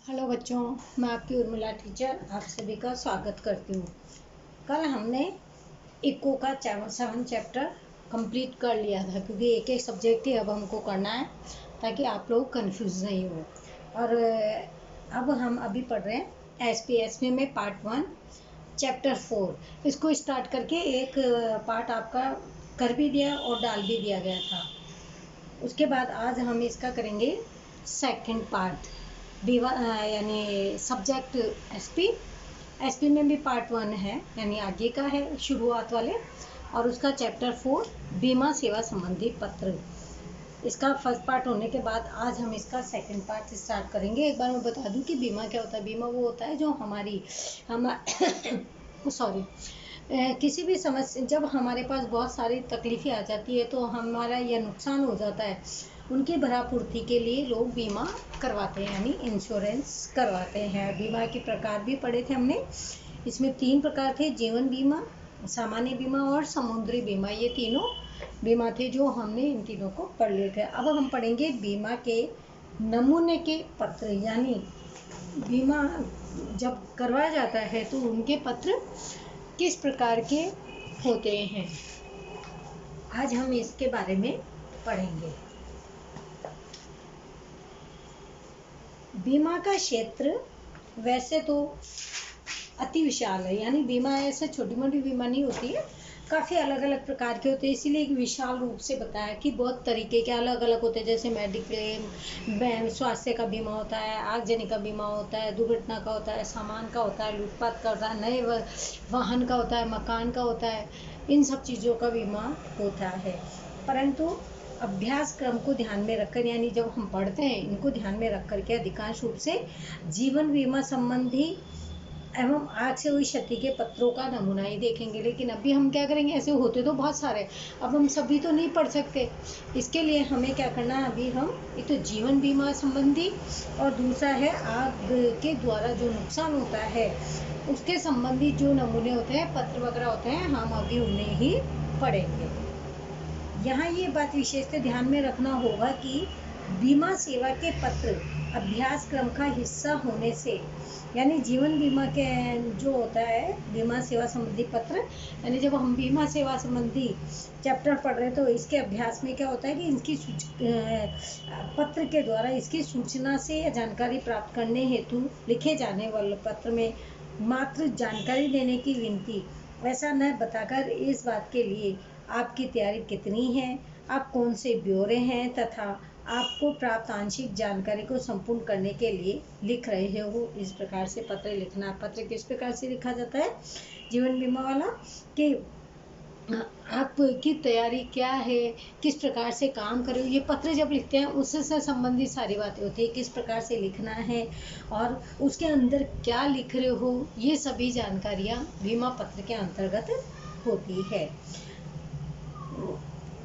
Hello बच्चों, मैं आपकी उर्मिला टीचर आप सभी का स्वागत करती हूँ। कल हमने इको का 7 चैप्टर कंप्लीट कर लिया था, क्योंकि एक एक सब्जेक्ट ही अब हमको करना है ताकि आप लोग कंफ्यूज नहीं हो। और अब हम अभी पढ़ रहे हैं एसपी में पार्ट 1 चैप्टर 4। इसको स्टार्ट करके एक पार्ट आपका कर भी दिया और डाल भी दिया गया था। उसके बाद आज हम इसका करेंगे सेकंड पार्ट, यानी सब्जेक्ट एसपी में भी पार्ट 1 है, यानी आगे का है शुरुआत वाले, और उसका चैप्टर 4 बीमा सेवा संबंधी पत्र। इसका फर्स्ट पार्ट होने के बाद आज हम इसका सेकंड पार्ट स्टार्ट करेंगे। एक बार मैं बता दूं कि बीमा क्या होता है। बीमा वो होता है जो हम सॉरी किसी भी समस्या, जब हमारे पास बहुत सारी तकलीफें आ जाती है तो हमारा यह नुकसान हो जाता है, उनकी भरापूर्ति के लिए लोग बीमा करवाते हैं, यानी इंश्योरेंस करवाते हैं। बीमा के प्रकार भी पढ़े थे हमने। इसमें 3 प्रकार थे: जीवन बीमा, सामान्य बीमा और समुद्री बीमा। ये तीनों बीमा थे जो हमने इन तीनों को पढ़ लिए थे। अब हम पढ़ेंगे बीमा के नमूने के पत्र, यानी बीमा जब करवाया जाता है तो उनके पत्र किस प्रकार के होते हैं। आज हम इसके बारे में पढ़ेंगे। बीमा का क्षेत्र वैसे तो अति विशाल है, यानी बीमा ऐसे छोटी मोटी बीमा नहीं होती है, काफ़ी अलग अलग प्रकार के होते हैं। इसीलिए एक विशाल रूप से बताया कि बहुत तरीके के अलग अलग होते हैं। जैसे मेडिक्लेम, स्वास्थ्य का बीमा होता है, आगजनी का बीमा होता है, दुर्घटना का होता है, सामान का होता है, लूटपाट का होता है, नए वाहन का होता है, मकान का होता है। इन सब चीज़ों का बीमा होता है। परंतु अभ्यास क्रम को ध्यान में रखकर, यानी जब हम पढ़ते हैं इनको ध्यान में रख करके अधिकांश रूप से जीवन बीमा संबंधी एवं आग से हुई क्षति के पत्रों का नमूना ही देखेंगे। लेकिन अभी हम क्या करेंगे, ऐसे होते तो बहुत सारे, अब हम सभी तो नहीं पढ़ सकते। इसके लिए हमें क्या करना है, अभी हम एक तो जीवन बीमा संबंधी और दूसरा है आग के द्वारा जो नुकसान होता है उसके संबंधी जो नमूने होते हैं, पत्र वगैरह होते हैं, हम अभी उन्हें ही पढ़ेंगे। यहाँ ये बात विशेष ध्यान में रखना होगा कि बीमा सेवा के पत्र अभ्यास क्रम का हिस्सा होने से, यानी जीवन बीमा के जो होता है बीमा सेवा संबंधी पत्र, यानी जब हम बीमा सेवा संबंधी चैप्टर पढ़ रहे हैं तो इसके अभ्यास में क्या होता है कि इनकी पत्र के द्वारा इसकी सूचना से या जानकारी प्राप्त करने हेतु लिखे जाने वाले पत्र में मात्र जानकारी देने की विनती, ऐसा न बताकर इस बात के लिए आपकी तैयारी कितनी है, आप कौन से ब्यौरे हैं तथा आपको प्राप्त आंशिक जानकारी को संपूर्ण करने के लिए लिख रहे हो, इस प्रकार से पत्र लिखना। पत्र किस प्रकार से लिखा जाता है जीवन बीमा वाला, कि आपकी तैयारी क्या है, किस प्रकार से काम करो। ये पत्र जब लिखते हैं उससे संबंधित सारी बातें होती है, किस प्रकार से लिखना है और उसके अंदर क्या लिख रहे हो, ये सभी जानकारियाँ बीमा पत्र के अंतर्गत होती है।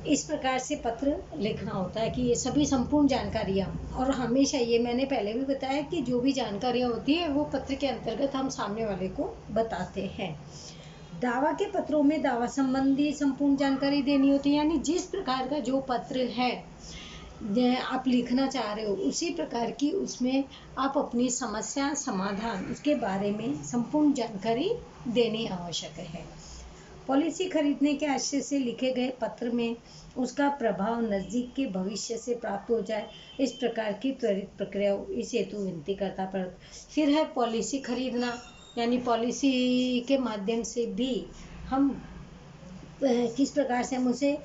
इस प्रकार से पत्र लिखना होता है कि ये सभी संपूर्ण जानकारियाँ, और हमेशा ये मैंने पहले भी बताया कि जो भी जानकारियाँ होती है वो पत्र के अंतर्गत हम सामने वाले को बताते हैं। दावा के पत्रों में दावा संबंधी संपूर्ण जानकारी देनी होती है, यानी जिस प्रकार का जो पत्र है आप लिखना चाह रहे हो उसी प्रकार की उसमें आप अपनी समस्या समाधान उसके बारे में संपूर्ण जानकारी देनी आवश्यक है। पॉलिसी खरीदने के आशय से लिखे गए पत्र में उसका प्रभाव नज़दीक के भविष्य से प्राप्त हो जाए, इस प्रकार की त्वरित प्रक्रिया इस हेतु विनती करता। पर फिर है पॉलिसी खरीदना, यानी पॉलिसी के माध्यम से भी हम किस प्रकार से हम उसे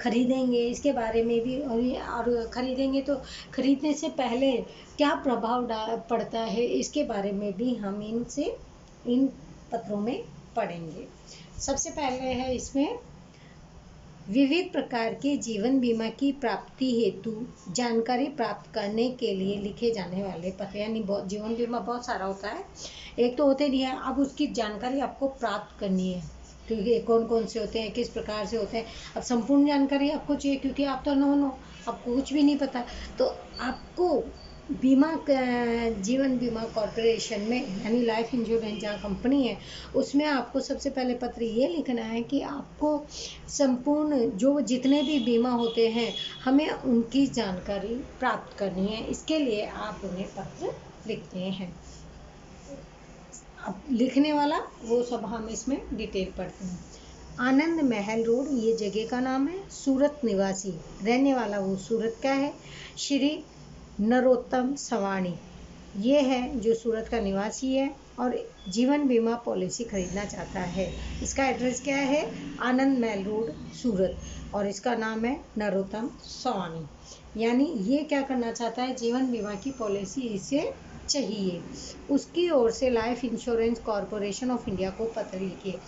खरीदेंगे इसके बारे में भी, और खरीदेंगे तो खरीदने से पहले क्या प्रभाव पड़ता है इसके बारे में भी हम इन पत्रों में पढ़ेंगे। सबसे पहले है इसमें विविध प्रकार के जीवन बीमा की प्राप्ति हेतु जानकारी प्राप्त करने के लिए लिखे जाने वाले पत्र, यानी जीवन बीमा बहुत सारा होता है, एक तो होते नहीं है, अब उसकी जानकारी आपको प्राप्त करनी है क्योंकि कौन कौन से होते हैं, किस प्रकार से होते हैं। अब संपूर्ण जानकारी आपको चाहिए क्योंकि आप तो नो आपको कुछ भी नहीं पता, तो आपको जीवन बीमा कॉर्पोरेशन में यानी लाइफ इंश्योरेंस जहाँ कंपनी है उसमें आपको सबसे पहले पत्र ये लिखना है कि आपको संपूर्ण जो जितने भी बीमा होते हैं हमें उनकी जानकारी प्राप्त करनी है। इसके लिए आप उन्हें पत्र लिखते हैं। अब लिखने वाला वो सब हम इसमें डिटेल पढ़ते हैं। आनंद महल रोड ये जगह का नाम है। सूरत निवासी, रहने वाला वो सूरत का है। श्री नरोत्तम सवाणी ये है जो सूरत का निवासी है और जीवन बीमा पॉलिसी खरीदना चाहता है। इसका एड्रेस क्या है? आनंद महल रोड सूरत, और इसका नाम है नरोत्तम सवाणी। यानी ये क्या करना चाहता है? जीवन बीमा की पॉलिसी इसे चाहिए। उसकी ओर से life insurance corporation of India को पत्र लिखिए।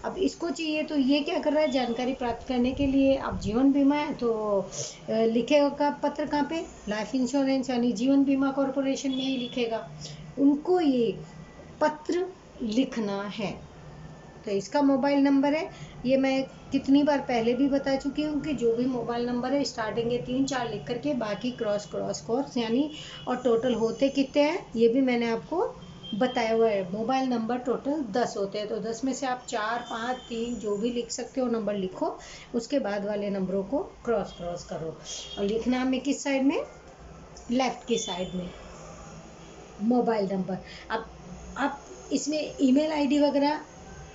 अब इसको चाहिए तो ये क्या कर रहा है? जानकारी प्राप्त करने के लिए। अब जीवन बीमा है तो लिखेगा पत्र कहाँ पे? लाइफ इंश्योरेंस यानी जीवन बीमा कॉरपोरेशन में ही लिखेगा। उनको ये पत्र लिखना है। तो इसका मोबाइल नंबर है, ये मैं कितनी बार पहले भी बता चुकी हूँ कि जो भी मोबाइल नंबर है स्टार्टिंग के 3-4 लिख करके बाकी क्रॉस यानी और टोटल होते कितने हैं ये भी मैंने आपको बताया हुआ है। मोबाइल नंबर टोटल 10 होते हैं, तो 10 में से आप 4, 5, 3 जो भी लिख सकते हो नंबर लिखो, उसके बाद वाले नंबरों को क्रॉस करो। और लिखना हमें किस साइड में? लेफ्ट की साइड में मोबाइल नंबर। अब आप इसमें ईमेल आईडी वगैरह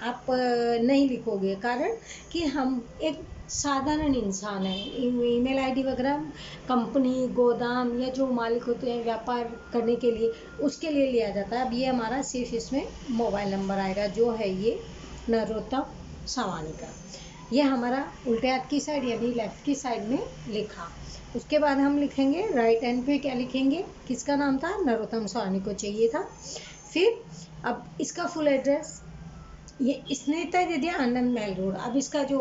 आप नहीं लिखोगे, कारण कि हम एक साधारण इंसान है। ईमेल आईडी वगैरह कंपनी, गोदाम या जो मालिक होते हैं व्यापार करने के लिए, उसके लिए लिया जाता है। अब ये हमारा सिर्फ इसमें मोबाइल नंबर आएगा जो है ये नरोत्तम सवाणी का। ये हमारा उल्टे हाथ की साइड यानी लेफ्ट की साइड में लिखा। उसके बाद हम लिखेंगे राइट हैंड पे क्या लिखेंगे? किसका नाम था? नरोत्तम सवाणी को चाहिए था। फिर अब इसका फुल एड्रेस ये इसने तय दे दिया, आनंद महल रोड। अब इसका जो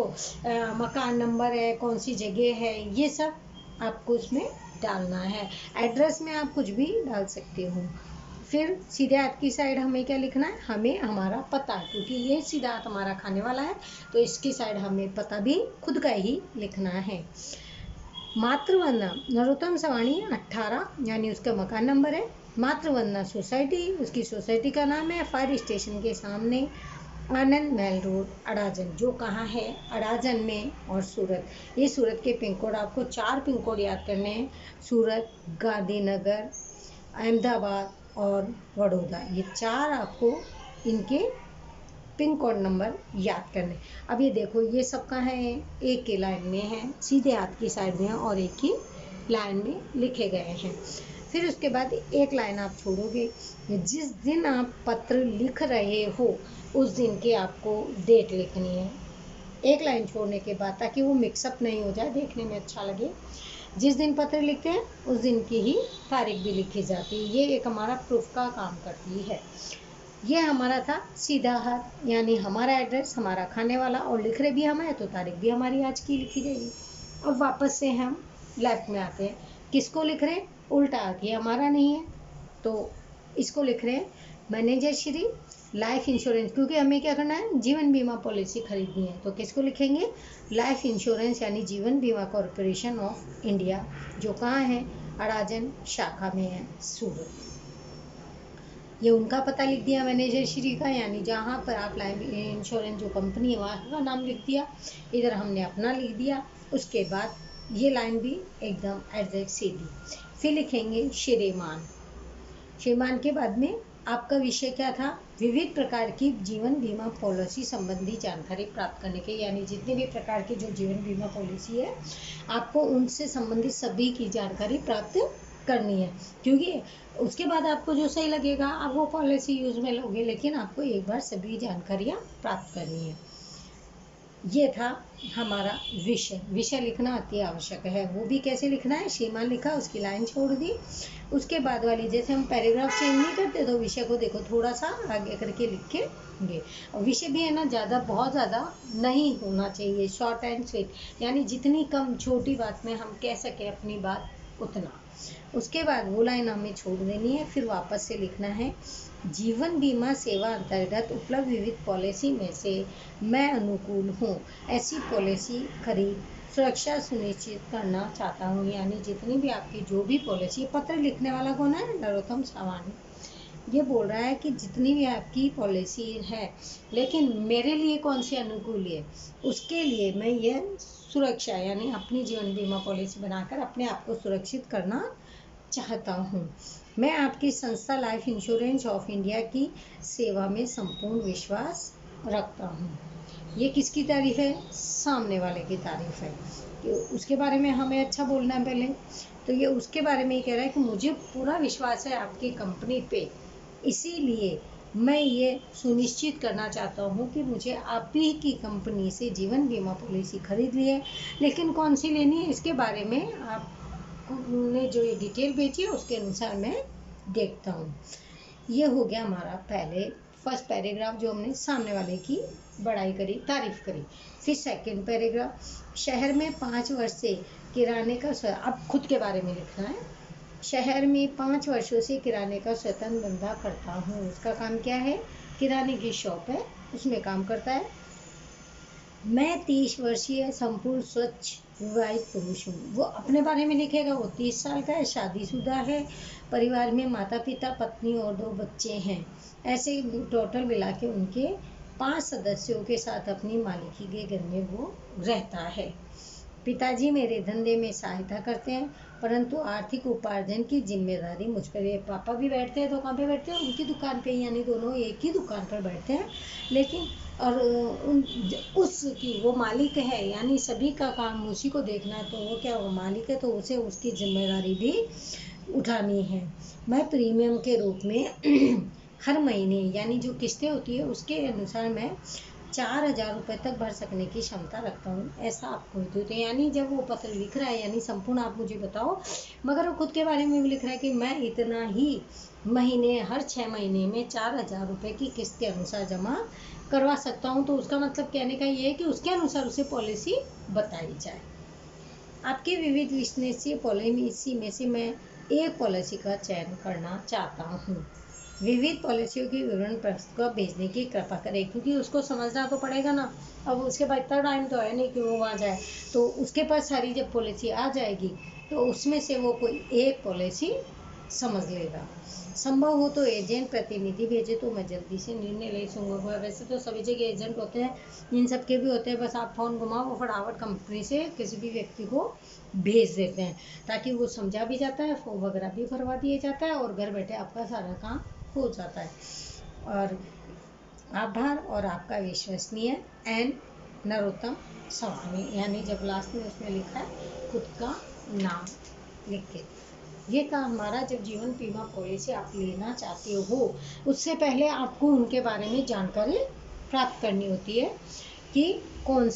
मकान नंबर है, कौन सी जगह है, ये सब आपको उसमें डालना है। एड्रेस में आप कुछ भी डाल सकते हो। फिर सीधे हाथ की साइड हमें क्या लिखना है? हमें हमारा पता, क्योंकि ये सीधा हाथ हमारा खाने वाला है तो इसकी साइड हमें पता भी खुद का ही लिखना है। मातृवंदना नरोत्तम सवाणी 18 यानी उसका मकान नंबर है। मातृवंदना सोसाइटी, उसकी सोसाइटी का नाम है। फायर स्टेशन के सामने, आनंद महल रोड, अड़ाजन, जो कहाँ है? अड़ाजन में और सूरत। ये सूरत के पिन कोड आपको 4 पिन कोड याद करने हैं। सूरत, गांधीनगर, अहमदाबाद और वडोदरा, ये 4 आपको इनके पिन कोड नंबर याद करने। अब ये देखो ये सब कहाँ है? एक की लाइन में है, सीधे हाथ की साइड में और एक ही लाइन में लिखे गए हैं। फिर उसके बाद एक लाइन आप छोड़ोगे। जिस दिन आप पत्र लिख रहे हो उस दिन की आपको डेट लिखनी है एक लाइन छोड़ने के बाद, ताकि वो मिक्सअप नहीं हो जाए, देखने में अच्छा लगे। जिस दिन पत्र लिखते हैं उस दिन की ही तारीख भी लिखी जाती है। ये एक हमारा प्रूफ का काम करती है। ये हमारा था सीधा हाथ यानी हमारा एड्रेस, हमारा खाने वाला, और लिख रहे भी हम हैं तो तारीख भी हमारी आज की लिखी जाएगी। अब वापस से हम लेफ्ट में आते हैं। किसको लिख रहे हैं? उल्टा हाथ, ये हमारा नहीं है तो इसको लिख रहे हैं मैनेजर श्री लाइफ इंश्योरेंस, क्योंकि हमें क्या करना है? जीवन बीमा पॉलिसी खरीदनी है। तो किसको लिखेंगे? लाइफ इंश्योरेंस यानी जीवन बीमा कॉरपोरेशन ऑफ इंडिया, जो कहाँ है? अड़ाजन शाखा में है, सूरत। ये उनका पता लिख दिया मैनेजर श्री का, यानी जहाँ पर आप लाइफ इंश्योरेंस जो कंपनी है वहाँ का नाम लिख दिया। इधर हमने अपना लिख दिया। उसके बाद ये लाइन भी एकदम एग्जैक्ट सीधी। फिर लिखेंगे श्रीमान। श्रीमान के बाद में आपका विषय क्या था? विविध प्रकार की जीवन बीमा पॉलिसी संबंधी जानकारी प्राप्त करने के, यानी जितने भी प्रकार की जो जीवन बीमा पॉलिसी है आपको उनसे संबंधित सभी की जानकारी प्राप्त करनी है। क्योंकि उसके बाद आपको जो सही लगेगा आप वो पॉलिसी यूज में लोगे, लेकिन आपको एक बार सभी जानकारियाँ प्राप्त करनी है। ये था हमारा विषय लिखना अति आवश्यक है। वो भी कैसे लिखना है? श्रीमान लिखा, उसकी लाइन छोड़ दी। उसके बाद वाली, जैसे हम पैराग्राफ चेंज नहीं करते तो विषय को देखो थोड़ा सा आगे करके लिखेंगे। और विषय भी है ना बहुत ज़्यादा नहीं होना चाहिए, शॉर्ट एंड स्वीट, यानी जितनी कम छोटी बात में हम कह सकें अपनी बात उतना। उसके बाद वो लाइन हमें छोड़ देनी है। फिर वापस से लिखना है जीवन बीमा सेवा अंतर्गत उपलब्ध विविध पॉलिसी में से मैं अनुकूल हूँ, ऐसी पॉलिसी खरीद सुरक्षा सुनिश्चित करना चाहता हूँ, यानी जितनी भी आपकी जो भी पॉलिसी, पत्र लिखने वाला कौन है? नरोत्तम सावंत। ये बोल रहा है कि जितनी भी आपकी पॉलिसी है, लेकिन मेरे लिए कौन सी अनुकूल है, उसके लिए मैं ये सुरक्षा यानी अपनी जीवन बीमा पॉलिसी बनाकर अपने आप को सुरक्षित करना चाहता हूँ। मैं आपकी संस्था लाइफ इंश्योरेंस ऑफ इंडिया की सेवा में संपूर्ण विश्वास रखता हूँ। ये किसकी तारीफ है? सामने वाले की तारीफ है कि उसके बारे में हमें अच्छा बोलना है पहले। तो ये उसके बारे में कह रहा है कि मुझे पूरा विश्वास है आपकी कंपनी पे, इसीलिए मैं ये सुनिश्चित करना चाहता हूँ कि मुझे आप ही की कंपनी से जीवन बीमा पॉलिसी खरीदनी है। लेकिन कौन सी लेनी है, इसके बारे में आपने जो ये डिटेल भेजी है उसके अनुसार मैं देखता हूँ। ये हो गया हमारा पहले फर्स्ट पैराग्राफ, जो हमने सामने वाले की बड़ाई करी, तारीफ करी। फिर सेकंड पैराग्राफ, शहर में 5 वर्ष से किराने का अब खुद के बारे में लिखना है। शहर में 5 वर्षों से किराने का स्वतंत्र धंधा करता हूँ। उसका काम क्या है? किराने की शॉप है, उसमें काम करता है। मैं 30 वर्षीय संपूर्ण स्वच्छ विवाहित पुरुष हूँ। वो अपने बारे में लिखेगा। वो 30 साल का है, शादीशुदा है, परिवार में माता पिता, पत्नी और 2 बच्चे हैं। ऐसे टोटल मिला के उनके 5 सदस्यों के साथ अपनी मालिकी के घर में वो रहता है। पिताजी मेरे धंधे में सहायता करते हैं, परंतु आर्थिक उपार्जन की जिम्मेदारी मुझ पर है। पापा भी बैठते हैं, दुकान पे बैठते हैं, उनकी दुकान पे, यानी दोनों एक ही दुकान पर बैठते हैं, लेकिन और उसकी वो मालिक है, यानी सभी का काम उसी को देखना है। तो वो क्या, वो मालिक है, तो उसे उसकी जिम्मेदारी भी उठानी है। मैं प्रीमियम के रूप में हर महीने, यानी जो किस्तें होती है उसके अनुसार मैं 4,000 रुपये तक भर सकने की क्षमता रखता हूँ, ऐसा आपको दो। तो यानी जब वो पत्र लिख रहा है, यानी संपूर्ण आप मुझे बताओ, मगर वो खुद के बारे में भी लिख रहा है कि मैं इतना ही महीने, हर 6 महीने में 4,000 रुपये की किस्त के अनुसार जमा करवा सकता हूँ। तो उसका मतलब कहने का ये है कि उसके अनुसार उसे पॉलिसी बताई जाए। आपकी विविध विश्लेषणीय पॉलिसी में से मैं एक पॉलिसी का चयन करना चाहता हूँ। विविध पॉलिसियों की विवरण प्रस्तुत भेजने की कृपा करें, क्योंकि उसको समझना तो पड़ेगा ना। अब उसके पास इतना टाइम तो है नहीं कि वो वहाँ जाए, तो उसके पास सारी जब पॉलिसी आ जाएगी तो उसमें से वो कोई एक पॉलिसी समझ लेगा। संभव हो तो एजेंट प्रतिनिधि भेजे तो मैं जल्दी से निर्णय ले सकूँगा। वैसे तो सभी जगह एजेंट होते हैं, इन सब के भी होते हैं, बस आप फ़ोन घुमाओ, वो फटाफट कंपनी से किसी भी व्यक्ति को भेज देते हैं, ताकि वो समझा भी जाता है, फॉर्म वगैरह भी भरवा दिया जाता है और घर बैठे आपका सारा काम हो जाता है। और आभार और आपका विश्वसनीय एन नरोत्तम स्वामी, यानी जब लास्ट में उसमें लिखा है खुद का नाम लिख के। ये था हमारा, जब जीवन बीमा पॉलिसी आप लेना चाहते हो उससे पहले आपको उनके बारे में जानकारी प्राप्त करनी होती है कि कौन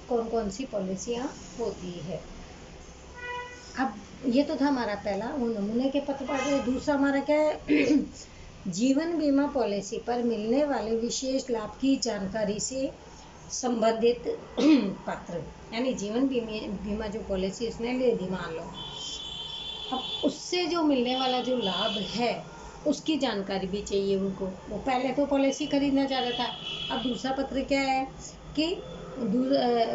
कौन सी पॉलिसियाँ होती है। अब ये तो था हमारा पहला, वो नमूने के पत्र पढ़ रहे। दूसरा हमारा क्या है? जीवन बीमा पॉलिसी पर मिलने वाले विशेष लाभ की जानकारी से संबंधित पत्र, यानी जीवन बीमा जो पॉलिसी उसने ले ली मान लो, अब उससे जो मिलने वाला जो लाभ है उसकी जानकारी भी चाहिए उनको। वो पहले तो पॉलिसी खरीदना चाह रहा था, अब दूसरा पत्र क्या है कि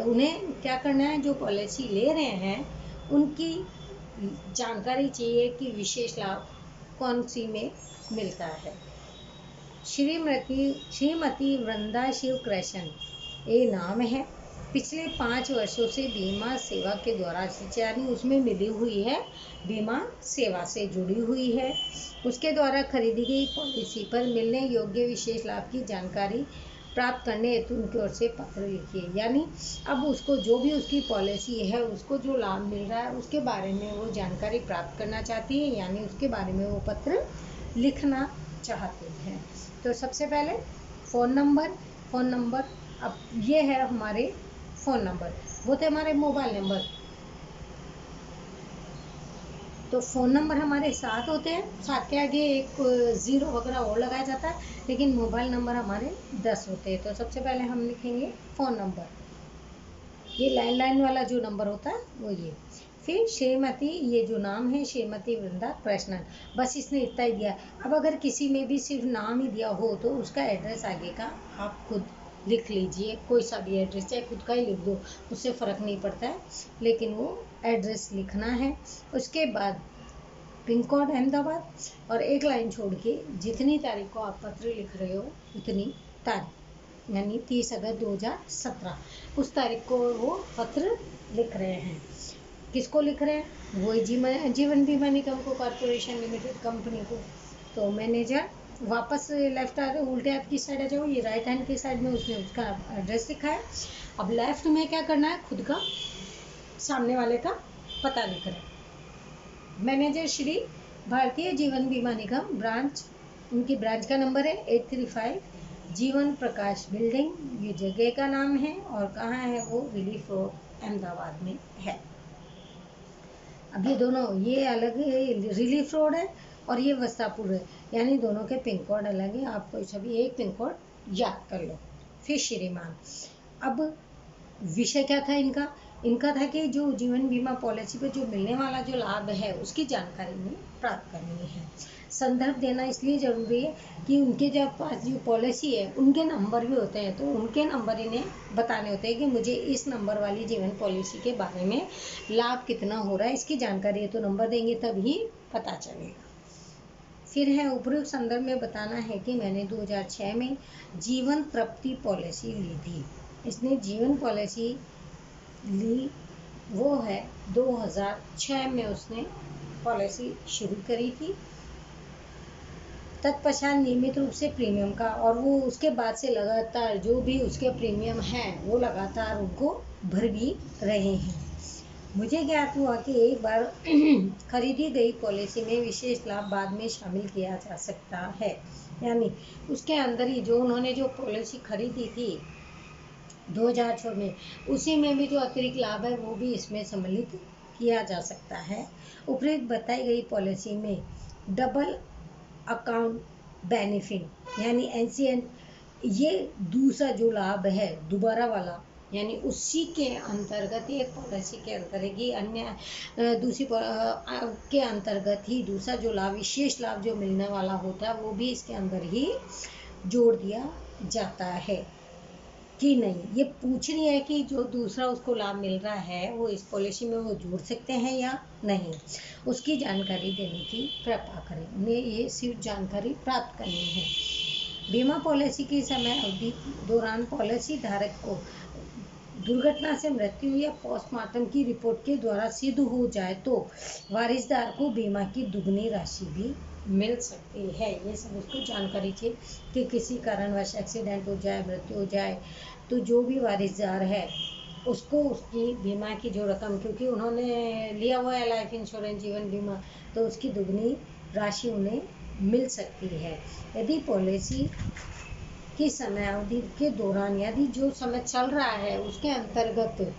उन्हें क्या करना है, जो पॉलिसी ले रहे हैं उनकी जानकारी चाहिए कि विशेष लाभ कौन सी में मिलता है। श्रीमती वृंदा शिव कृष्ण ये नाम है। पिछले 5 वर्षों से बीमा सेवा के द्वारा, यानी उसमें मिली हुई है, बीमा सेवा से जुड़ी हुई है, उसके द्वारा खरीदी गई पॉलिसी पर मिलने योग्य विशेष लाभ की जानकारी प्राप्त करने हेतु उनकी ओर से पत्र लिखिए। यानी अब उसको जो भी उसकी पॉलिसी है, उसको जो लाभ मिल रहा है उसके बारे में वो जानकारी प्राप्त करना चाहती है, यानी उसके बारे में वो पत्र लिखना चाहते हैं। तो सबसे पहले फ़ोन नंबर, अब ये है हमारे फ़ोन नंबर, वो थे हमारे मोबाइल नंबर। तो फ़ोन नंबर हमारे 7 होते हैं, 7 के आगे एक 0 वगैरह और लगाया जाता है, लेकिन मोबाइल नंबर हमारे 10 होते हैं। तो सबसे पहले हम लिखेंगे फ़ोन नंबर, ये लैंडलाइन वाला जो नंबर होता है वो ये। फिर श्रीमती, ये जो नाम है श्रीमती वृंदा कृष्णन, बस इसने इतना ही दिया। अब अगर किसी में भी सिर्फ नाम ही दिया हो तो उसका एड्रेस आगे का आप खुद लिख लीजिए, कोई सा भी एड्रेस, चाहे खुद का ही लिख दो, उससे फ़र्क नहीं पड़ता है, लेकिन वो एड्रेस लिखना है। उसके बाद पिन कोड अहमदाबाद, और एक लाइन छोड़ के जितनी तारीख को आप पत्र लिख रहे हो उतनी तारीख, यानी 30 अगस्त 2017 उस तारीख को वो पत्र लिख रहे हैं। किसको लिख रहे हैं? वही जीवन बीमा निगम को, कॉर्पोरेशन लिमिटेड कंपनी को। तो मैनेजर वापस लेफ्ट उल्टे हाथ की साइड आ जाओ, ये राइट हैंड की साइड में उसने उसका एड्रेस लिखा है। अब लेफ्ट में क्या करना है? खुद का, सामने वाले का पता लिख रहे हैं। मैनेजर श्री भारतीय जीवन बीमा निगम ब्रांच, उनकी ब्रांच का नंबर है 835 जीवन प्रकाश बिल्डिंग, ये जगह का नाम है, और कहाँ है वो? रिलीफ रोड अहमदाबाद में है। अब ये दोनों, ये अलग रिलीफ रोड है और ये वस्तापुर है, यानी दोनों के पिन कोड अलग है। आप कोई सभी एक पिन कोड याद कर लो। फिर श्रीमान, अब विषय क्या था इनका? इनका था कि जो जीवन बीमा पॉलिसी पे जो मिलने वाला जो लाभ है उसकी जानकारी इन्हें प्राप्त करनी है। संदर्भ देना इसलिए जरूरी है कि उनके जब पास जो पॉलिसी है उनके नंबर भी होते हैं, तो उनके नंबर इन्हें बताने होते हैं कि मुझे इस नंबर वाली जीवन पॉलिसी के बारे में लाभ कितना हो रहा है, इसकी जानकारी है, तो नंबर देंगे तभी पता चलेगा। फिर है उपरोक्त संदर्भ में बताना है कि मैंने 2006 में जीवन प्राप्ति पॉलिसी ली थी। इसने जीवन पॉलिसी ली वो है 2006 में उसने पॉलिसी शुरू करी थी। तत्पश्चात नियमित रूप से प्रीमियम का, और वो उसके बाद से लगातार जो भी उसके प्रीमियम हैं वो लगातार उनको भर भी रहे हैं। मुझे ज्ञात हुआ कि एक बार खरीदी गई पॉलिसी में विशेष लाभ बाद में शामिल किया जा सकता है, यानी उसके अंदर ही जो उन्होंने जो पॉलिसी खरीदी थी 2006 में, उसी में भी जो अतिरिक्त लाभ है वो भी इसमें सम्मिलित किया जा सकता है। उपरोक्त बताई गई पॉलिसी में डबल अकाउंट बेनिफिट यानी एनसीएन, ये दूसरा जो लाभ है दोबारा वाला, यानी उसी के अंतर्गत, एक पॉलिसी के अंतर्गत ही अन्य दूसरी के अंतर्गत ही दूसरा जो लाभ, विशेष लाभ जो मिलने वाला होता है वो भी इसके अंदर ही जोड़ दिया जाता है कि नहीं। ये पूछ रही है कि जो दूसरा उसको लाभ मिल रहा है वो इस पॉलिसी में वो जोड़ सकते हैं या नहीं, उसकी जानकारी देने की कृपा करें। उन्हें ये सिर्फ जानकारी प्राप्त करनी है। बीमा पॉलिसी की समय अवधि दौरान पॉलिसी धारक को दुर्घटना से मृत्यु या पोस्टमार्टम की रिपोर्ट के द्वारा सिद्ध हो जाए तो वारिसदार को बीमा की दुगनी राशि भी मिल सकती है। ये सब उसको जानकारी चाहिए कि किसी कारणवश एक्सीडेंट हो जाए, मृत्यु हो जाए, तो जो भी वारिसदार है उसको उसकी बीमा की जो रकम, क्योंकि उन्होंने लिया हुआ है लाइफ इंश्योरेंस जीवन बीमा, तो उसकी दुगनी राशि उन्हें मिल सकती है। यदि पॉलिसी की समय अवधि के दौरान, यदि जो समय चल रहा है उसके अंतर्गत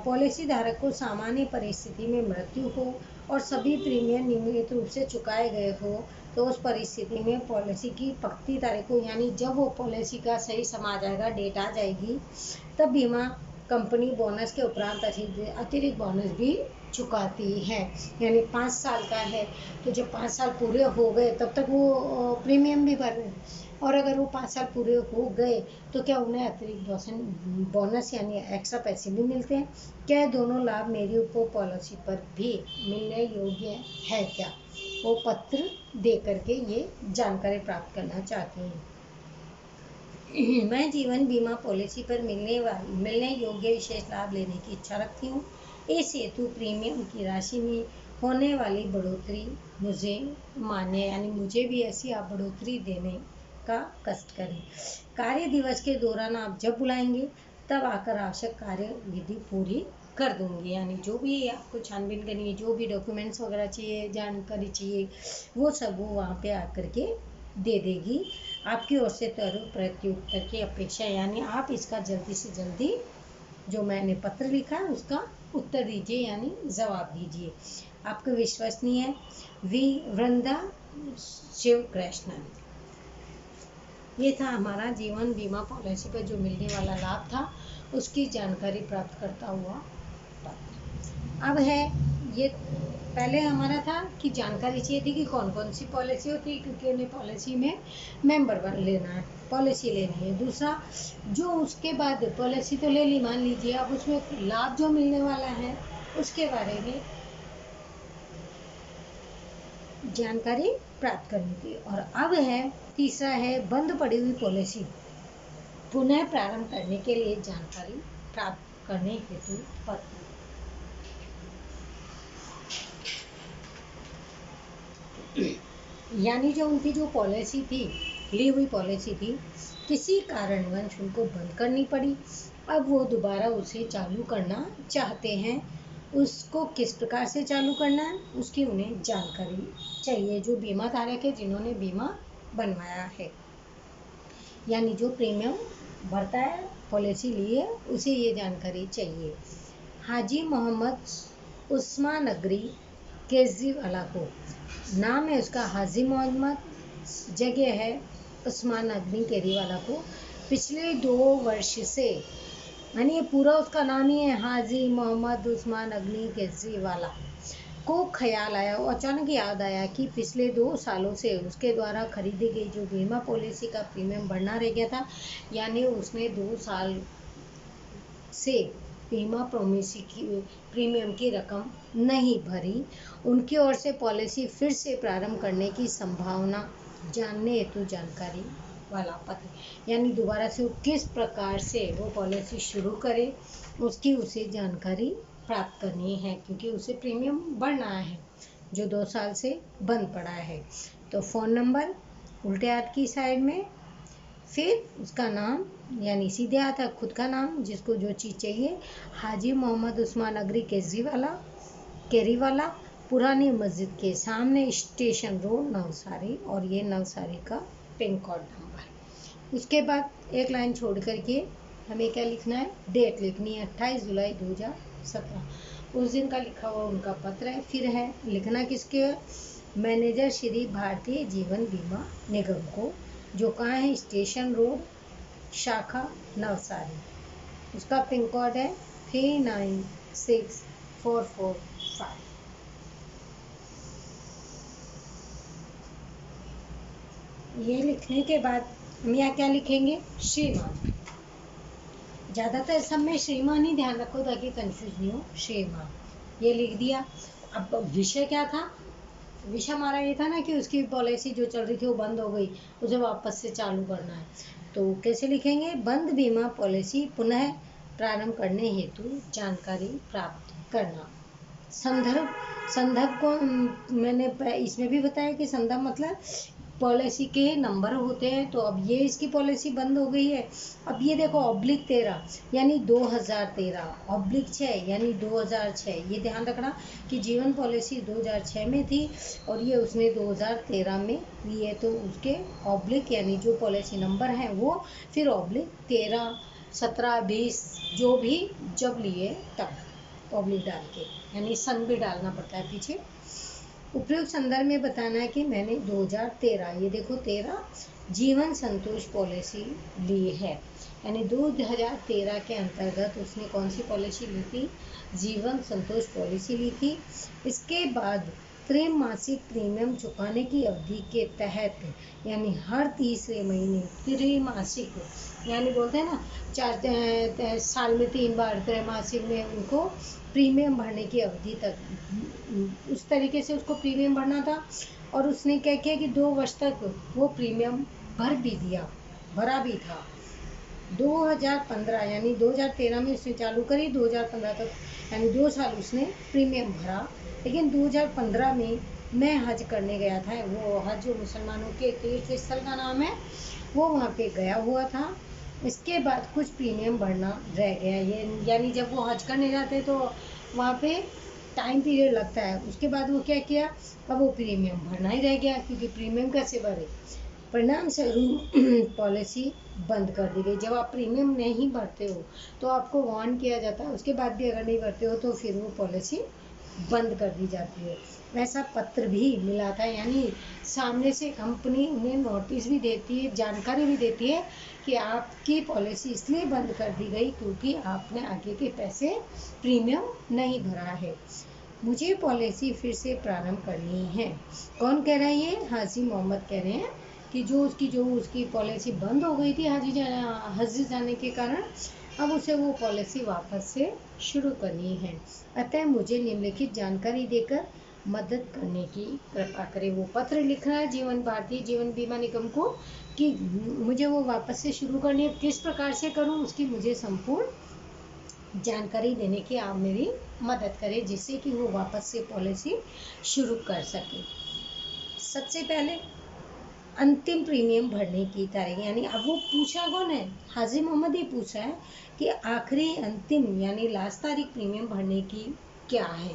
पॉलिसी धारक को सामान्य परिस्थिति में मृत्यु हो और सभी प्रीमियम नियमित रूप से चुकाए गए हो, तो उस परिस्थिति में पॉलिसी की पक्की तारीख को, यानी जब वो पॉलिसी का सही समय आ जाएगा, डेट आ जाएगी, तब बीमा कंपनी बोनस के उपरांत अतिरिक्त बोनस भी चुकाती है। यानी 5 साल का है तो जब 5 साल पूरे हो गए तब तक वो प्रीमियम भी भर रहे हैं, और अगर वो 5 साल पूरे हो गए तो क्या उन्हें अतिरिक्त बोनस यानी एक्स्ट्रा पैसे भी मिलते हैं। क्या दोनों लाभ मेरी उप पॉलिसी पर भी मिलने योग्य है क्या? वो पत्र दे करके ये जानकारी प्राप्त करना चाहती हूँ। मैं जीवन बीमा पॉलिसी पर मिलने योग्य विशेष लाभ लेने की इच्छा रखती हूँ। इस हेतु प्रीमियम की राशि में होने वाली बढ़ोतरी मुझे मान्य, यानी मुझे भी ऐसी आप बढ़ोतरी देने का कष्ट करें। कार्य दिवस के दौरान आप जब बुलाएंगे तब आकर आवश्यक कार्य विधि पूरी कर दूंगी, यानी जो भी आपको छानबीन करनी है, जो भी डॉक्यूमेंट्स वगैरह चाहिए, जानकारी चाहिए, वो सब वो वहाँ पे आकर के दे देगी। आपकी ओर से त्वरित प्रत्युत्तर की अपेक्षा, यानी आप इसका जल्दी से जल्दी जो मैंने पत्र लिखा है उसका उत्तर दीजिए, यानी जवाब दीजिए। आपके विश्वसनीय वी वृंदा शिव कृष्णन। ये था हमारा जीवन बीमा पॉलिसी पर जो मिलने वाला लाभ था उसकी जानकारी प्राप्त करता हुआ पत्र। अब है ये पहले हमारा था कि जानकारी चाहिए थी कि कौन कौन सी पॉलिसी होती है, क्योंकि उन्हें पॉलिसी में मेंबर बन लेना है, पॉलिसी लेनी है। दूसरा, जो उसके बाद पॉलिसी तो ले ली, मान लीजिए, अब उसमें लाभ जो मिलने वाला है उसके बारे में जानकारी प्राप्त करनी थी। और अब है तीसरा है बंद पड़ी हुई पॉलिसी पुनः प्रारंभ करने के लिए जानकारी प्राप्त करने हेतु पत्र। यानी जो उनकी जो पॉलिसी थी, ली हुई पॉलिसी थी, किसी कारणवश उनको बंद करनी पड़ी, अब वो दोबारा उसे चालू करना चाहते हैं। उसको किस प्रकार से चालू करना है उसकी उन्हें जानकारी चाहिए, जो बीमा धारक है, जिन्होंने बीमा बनवाया है, यानी जो प्रीमियम भरता है, पॉलिसी ली है, उसे ये जानकारी चाहिए। हाजी मोहम्मद उस्मान नगरी केजरीवाला को, नाम है उसका हाजी मोहम्मद, जगह है उस्मान नगरी केजरीवाला को, पिछले 2 वर्ष से, यानी ये पूरा उसका नाम ही है, हाजी मोहम्मद उस्मान अग्नि केजरीवाला को ख्याल आया, वो अचानक याद आया कि पिछले 2 सालों से उसके द्वारा खरीदी गई जो बीमा पॉलिसी का प्रीमियम बढ़ना रह गया था, यानी उसने 2 साल से बीमा पॉलिसी की प्रीमियम की रकम नहीं भरी। उनकी ओर से पॉलिसी फिर से प्रारंभ करने की संभावना जानने हेतु जानकारी वाला पत्र, यानी दोबारा से वो किस प्रकार से वो पॉलिसी शुरू करे उसकी उसे जानकारी प्राप्त करनी है, क्योंकि उसे प्रीमियम बढ़ना है जो 2 साल से बंद पड़ा है। तो फ़ोन नंबर उल्टे हाथ की साइड में, फिर उसका नाम, यानी सीधे हाथ है खुद का नाम, जिसको जो चीज़ चाहिए, हाजी मोहम्मद उस्मान अग्री केरीवाला, पुरानी मस्जिद के सामने, स्टेशन रोड, नवसारी, और ये नवसारी का पिन कोड नंबर। उसके बाद एक लाइन छोड़ करके हमें क्या लिखना है, डेट लिखनी है 28 जुलाई 2017, उस दिन का लिखा हुआ उनका पत्र है। फिर है लिखना किसके, मैनेजर श्री भारतीय जीवन बीमा निगम को, जो कहाँ है, स्टेशन रोड, शाखा नवसारी, उसका पिन कोड है 396445। ये लिखने के बाद हम यहाँ क्या लिखेंगे, श्रीमान, ज़्यादातर सब में श्रीमान ही ध्यान रखो ताकि कंफ्यूज नहीं हो, श्रीमान, ये लिख दिया। अब विषय क्या था, विषय हमारा ये था ना कि उसकी पॉलिसी जो चल रही थी वो बंद हो गई, उसे वापस से चालू करना है। तो कैसे लिखेंगे, बंद बीमा पॉलिसी पुनः प्रारंभ करने हेतु जानकारी प्राप्त करना। संदर्भ को मैंने इसमें भी बताया कि संदर्भ मतलब पॉलिसी के नंबर होते हैं। तो अब ये इसकी पॉलिसी बंद हो गई है। अब ये देखो /13 यानी 2013, /6 यानी 2006, ये ध्यान रखना कि जीवन पॉलिसी 2006 में थी और ये उसने 2013 में ली है। तो उसके ऑब्लिक यानी जो पॉलिसी नंबर हैं वो फिर /13, 17, 20 जो भी जब लिए तब ऑब्लिक डाल के, यानी सन भी डालना पड़ता है पीछे। उपयुक्त संदर्भ में बताना है कि मैंने 2013, ये देखो 13 जीवन संतोष पॉलिसी ली है, यानी 2013 के अंतर्गत उसने कौन सी पॉलिसी ली थी, जीवन संतोष पॉलिसी ली थी। इसके बाद त्रैमासिक प्रीमियम चुकाने की अवधि के तहत, यानी हर तीसरे महीने त्रैमासिक, यानी बोलते हैं ना 4 साल में 3 बार, त्रैमासिक में उनको प्रीमियम भरने की अवधि तक उस तरीके से उसको प्रीमियम भरना था। और उसने क्या किया कि 2 वर्ष तक वो प्रीमियम भर भी दिया, भरा भी था। 2015 यानी 2013 में उसने चालू करी, 2015 तक यानी 2 साल उसने प्रीमियम भरा। लेकिन 2015 में मैं हज करने गया था, वो हज जो मुसलमानों के तीर्थ स्थल का नाम है, वो वहाँ पे गया हुआ था। इसके बाद कुछ प्रीमियम भरना रह गया, ये यानी जब वो हज करने जाते हैं तो वहाँ पे टाइम पीरियड लगता है। उसके बाद वो क्या किया, अब वो प्रीमियम भरना ही रह गया, क्योंकि प्रीमियम कैसे भरे, परिणाम स्वरूप पॉलिसी बंद कर दी गई। जब आप प्रीमियम नहीं भरते हो तो आपको वार्न किया जाता है, उसके बाद भी अगर नहीं भरते हो तो फिर वो पॉलिसी बंद कर दी जाती है। वैसा पत्र भी मिला था, यानी सामने से कंपनी उन्हें नोटिस भी देती है, जानकारी भी देती है कि आपकी पॉलिसी इसलिए बंद कर दी गई क्योंकि आपने आगे के पैसे प्रीमियम नहीं भरा है। मुझे पॉलिसी फिर से प्रारंभ करनी है। कौन कह रहा है ये? हाजी मोहम्मद कह रहे हैं कि जो उसकी पॉलिसी बंद हो गई थी हज जाने के कारण, अब उसे वो पॉलिसी वापस से शुरू करनी है। अतः मुझे निम्नलिखित जानकारी देकर मदद करने की कृपा करें। वो पत्र लिख रहा है भारतीय जीवन बीमा निगम को कि मुझे वो वापस से शुरू करनी है, किस प्रकार से करूं उसकी मुझे संपूर्ण जानकारी देने की आप मेरी मदद करें, जिससे कि वो वापस से पॉलिसी शुरू कर सके। सबसे पहले अंतिम प्रीमियम भरने की तारीख, यानी अब वो पूछा कौन है? हाजी मोहम्मद ही पूछा है कि आखिरी अंतिम यानी लास्ट तारीख प्रीमियम भरने की क्या है,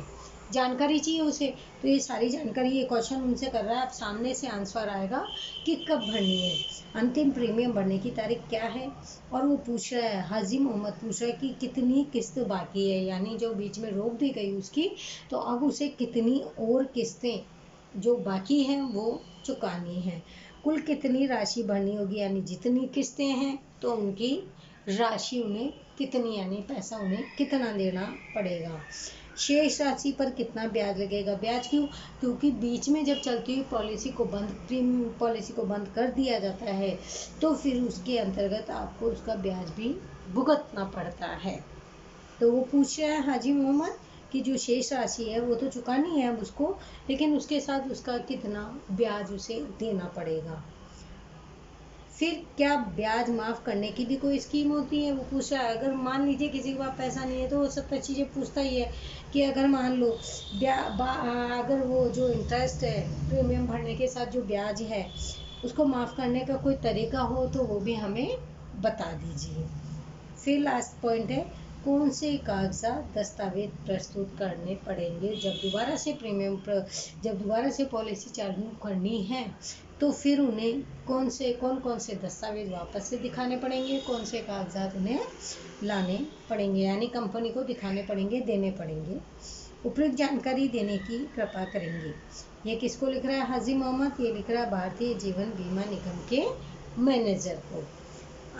जानकारी चाहिए उसे। तो ये सारी जानकारी, ये क्वेश्चन उनसे कर रहा है, अब सामने से आंसर आएगा कि कब भरनी है, अंतिम प्रीमियम भरने की तारीख क्या है। और वो पूछ रहा है, हाजी मोहम्मद पूछ रहा है कि कितनी किस्त बाकी है, यानी जो बीच में रोक दी गई उसकी, तो अब उसे कितनी और किस्तें जो बाकी हैं वो चुकानी है। कुल कितनी राशि भरनी होगी, यानी जितनी किस्तें हैं तो उनकी राशि उन्हें कितनी, यानी पैसा उन्हें कितना देना पड़ेगा। शेष राशि पर कितना ब्याज लगेगा। ब्याज क्यों? क्योंकि बीच में जब चलती हुई पॉलिसी को बंद कर दिया जाता है तो फिर उसके अंतर्गत आपको उसका ब्याज भी भुगतना पड़ता है। तो वो पूछ रहा है हाजी मोहम्मद कि जो शेष राशि है वो तो चुकानी है अब उसको, लेकिन उसके साथ उसका कितना ब्याज उसे देना पड़ेगा। फिर क्या ब्याज माफ़ करने की भी कोई स्कीम होती है? वो पूछ रहा है। अगर मान लीजिए किसी के पास पैसा नहीं है तो वो 70 चीज़ें पूछता ही है कि अगर मान लो अगर वो जो इंटरेस्ट है प्रीमियम भरने के साथ जो ब्याज है उसको माफ़ करने का कोई तरीका हो तो वो भी हमें बता दीजिए। फिर लास्ट पॉइंट है, कौन से कागजात दस्तावेज प्रस्तुत करने पड़ेंगे जब दोबारा से पॉलिसी चालू करनी है, तो फिर उन्हें कौन कौन से दस्तावेज वापस से दिखाने पड़ेंगे, कौन से कागजात उन्हें लाने पड़ेंगे, यानी कंपनी को दिखाने पड़ेंगे, देने पड़ेंगे। उपयुक्त जानकारी देने की कृपा करेंगे। ये किसको लिख रहा है हाजी मोहम्मद? ये लिख रहा है भारतीय जीवन बीमा निगम के मैनेजर को।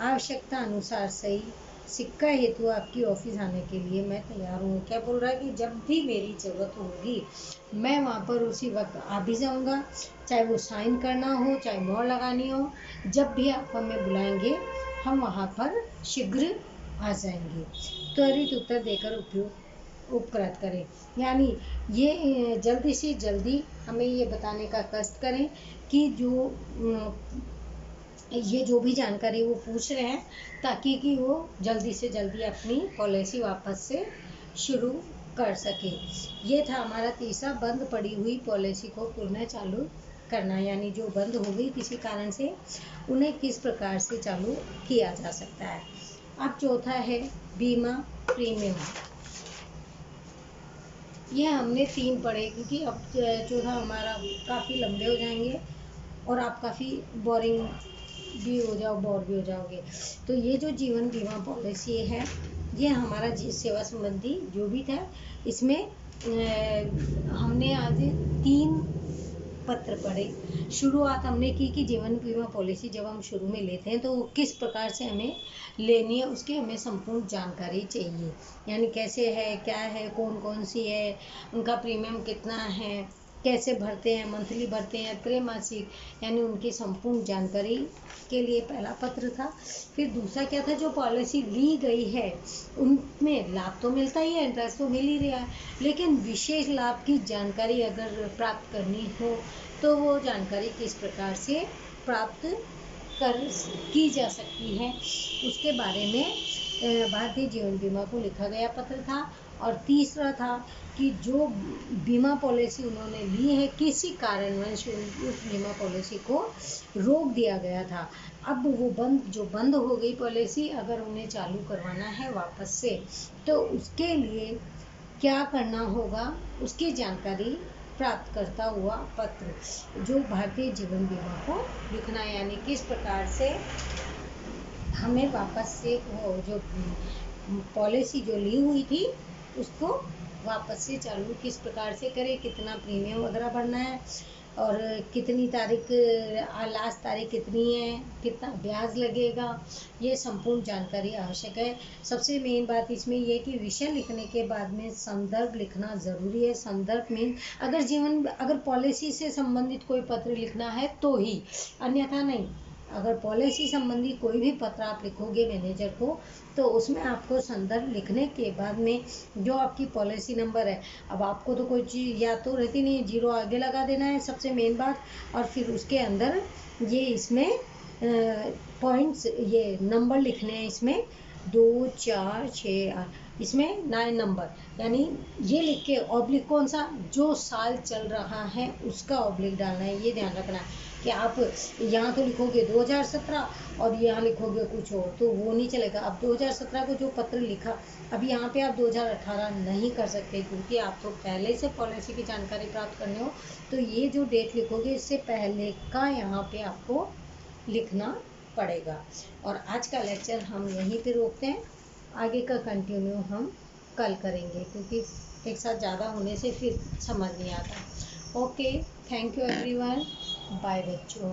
आवश्यकता अनुसार सही सिक्का हेतु आपकी ऑफिस आने के लिए मैं तैयार हूँ। क्या बोल रहा है कि जब भी मेरी ज़रूरत होगी मैं वहाँ पर उसी वक्त आ भी जाऊँगा, चाहे वो साइन करना हो, चाहे मोहर लगानी हो, जब भी आप हमें बुलाएंगे हम वहाँ पर शीघ्र आ जाएंगे। त्वरित उत्तर देकर उपकृत करें, यानी ये जल्दी से जल्दी हमें ये बताने का कष्ट करें कि ये जो भी जानकारी वो पूछ रहे हैं, ताकि कि वो जल्दी से जल्दी अपनी पॉलिसी वापस से शुरू कर सके। ये था हमारा तीसरा, बंद पड़ी हुई पॉलिसी को पुनः चालू करना, यानी जो बंद हो गई किसी कारण से उन्हें किस प्रकार से चालू किया जा सकता है। अब चौथा है बीमा प्रीमियम। ये हमने 3 पढ़े क्योंकि अब चौथा हमारा काफ़ी लंबे हो जाएंगे और आप काफ़ी बोर भी हो जाओगे। तो ये जो जीवन बीमा पॉलिसी है ये हमारा सेवा संबंधी जो भी था, इसमें हमने आज 3 पत्र पढ़े। शुरुआत हमने की कि जीवन बीमा पॉलिसी जब हम शुरू में लेते हैं तो वो किस प्रकार से हमें लेनी है उसकी हमें संपूर्ण जानकारी चाहिए, यानी कैसे है, क्या है, कौन कौन सी है, उनका प्रीमियम कितना है, कैसे भरते हैं, मंथली भरते हैं, त्रैमासिक, यानी उनकी संपूर्ण जानकारी के लिए पहला पत्र था। फिर दूसरा क्या था, जो पॉलिसी ली गई है उनमें लाभ तो मिलता ही है, इंटरेस्ट तो मिल ही रहा है, लेकिन विशेष लाभ की जानकारी अगर प्राप्त करनी हो तो वो जानकारी किस प्रकार से प्राप्त की जा सकती है उसके बारे में भारतीय जीवन बीमा को लिखा गया पत्र था। और तीसरा था कि जो बीमा पॉलिसी उन्होंने ली है किसी कारणवश उस बीमा पॉलिसी को रोक दिया गया था, अब वो बंद हो गई पॉलिसी, अगर उन्हें चालू करवाना है वापस से तो उसके लिए क्या करना होगा उसकी जानकारी प्राप्त करता हुआ पत्र जो भारतीय जीवन बीमा को लिखना है, यानी किस प्रकार से हमें वापस से वो जो पॉलिसी जो ली हुई थी उसको वापस से चालू किस प्रकार से करें, कितना प्रीमियम वगैरह भरना है, और कितनी तारीख, लास्ट तारीख कितनी है, कितना ब्याज लगेगा, ये संपूर्ण जानकारी आवश्यक है। सबसे मेन बात इसमें ये कि विषय लिखने के बाद में संदर्भ लिखना ज़रूरी है। संदर्भ मीन अगर पॉलिसी से संबंधित कोई पत्र लिखना है तो ही, अन्यथा नहीं। अगर पॉलिसी संबंधी कोई भी पत्र आप लिखोगे मैनेजर को, तो उसमें आपको संदर्भ लिखने के बाद में जो आपकी पॉलिसी नंबर है, अब आपको तो कोई चीज़ याद तो रहती नहीं, 0 आगे लगा देना है सबसे मेन बात, और फिर उसके अंदर ये इसमें पॉइंट्स, ये नंबर लिखने हैं इसमें 2 4 6 8, इसमें 9 नंबर, यानी ये लिख के ऑब्लिक कौन सा, जो साल चल रहा है उसका ऑब्लिक डालना है। ये ध्यान रखना है कि आप यहाँ तो लिखोगे 2017 और यहाँ लिखोगे कुछ और, तो वो नहीं चलेगा। अब 2017 को जो पत्र लिखा, अब यहाँ पे आप 2018 नहीं कर सकते, क्योंकि आपको पहले से पॉलिसी की जानकारी प्राप्त करनी हो, तो ये जो डेट लिखोगे इससे पहले का यहाँ पे आपको लिखना पड़ेगा। और आज का लेक्चर हम यहीं पे रोकते हैं, आगे का कंटिन्यू हम कल करेंगे, क्योंकि एक साथ ज़्यादा होने से फिर समझ नहीं आता। Okay, thank you everyone, bye बच्चों।